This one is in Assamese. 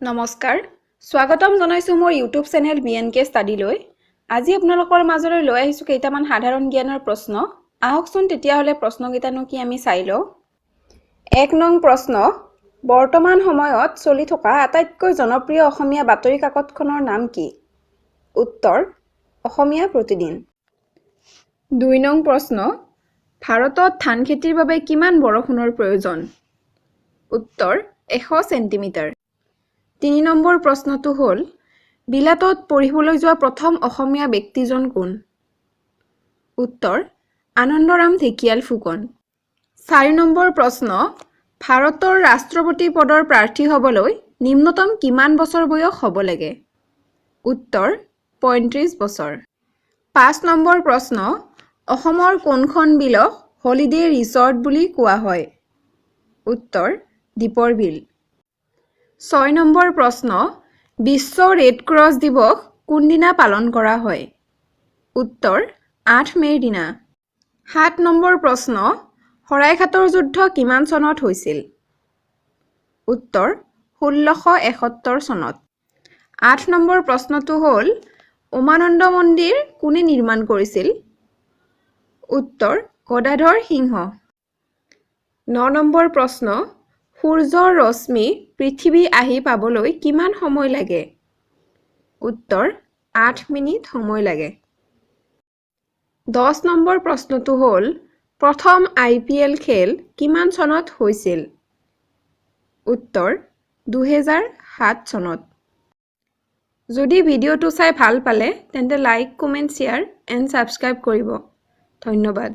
নমস্কাৰ স্বাগতম জনাইছো মোৰ ইউটিউব চেনেল বিএনকে ষ্টাডিলৈ আজি আপোনালোকৰ মাজলৈ লৈ আহিছো কেইটামান সাধাৰণ জ্ঞানৰ প্ৰশ্ন আহকচোন তেতিয়াহলে প্ৰশ্নকেইটানো কি আমি চাই লওঁ 1 নং প্ৰশ্ন বৰ্তমান সময়ত চলি থকা আটাইতকৈ জনপ্ৰিয় অসমীয়া বাতৰি কাকতখনৰ নাম কি উত্তৰ অসমীয়া প্ৰতিদিন 2 নং প্ৰশ্ন ভাৰতত ধান খেতিৰ বাবে কিমান বৰষুণৰ প্ৰয়োজন উত্তৰ 100 সেন্টিমিটাৰ 3 নম্বৰ প্ৰশ্নটো হ'ল বিলাতত পঢ়িবলৈ যোৱা প্ৰথম অসমীয়া ব্যক্তিজন কোন উত্তৰ আনন্দৰাম ঢেকিয়াল ফুকন 4 নম্বৰ প্ৰশ্ন ভাৰতৰ ৰাষ্ট্ৰপতি পদৰ প্ৰাৰ্থী হ'বলৈ নিম্নতম কিমান বছৰ বয়স হ'ব লাগে উত্তৰ 35 বছৰ 5 নম্বৰ প্ৰশ্ন অসমৰ কোনখন বিলক হলিডে ৰিসৰ্ট বুলি কোৱা হয় উত্তৰ দীপৰ বিল 6 নম্বৰ প্ৰশ্ন বিশ্ব ৰেড ক্ৰছ দিৱস কোনদিনা পালন কৰা হয় উত্তৰ 8 মেৰ দিনা 7 নম্বৰ প্ৰশ্ন শৰাইঘাটৰ যুদ্ধ কিমান চনত হৈছিল উত্তৰ 1671 চনত 8 নম্বৰ প্ৰশ্নটো হ'ল উমানন্দ মন্দিৰ কোনে নিৰ্মাণ কৰিছিল উত্তৰ গদাধৰ সিংহ 9 নম্বৰ প্ৰশ্ন সূৰ্যৰ ৰশ্মি পৃথিৱী আহি পাবলৈ কিমান সময় লাগে উত্তৰ 8 মিনিট সময় লাগে 10 নম্বৰ প্ৰশ্নটো হ'ল প্ৰথম আইপিএল খেল কিমান চনত হৈছিল উত্তৰ 2007 চনত যদি ভিডিঅ'টো চাই ভাল পালে তেন্তে like comment share and subscribe কৰিব ধন্যবাদ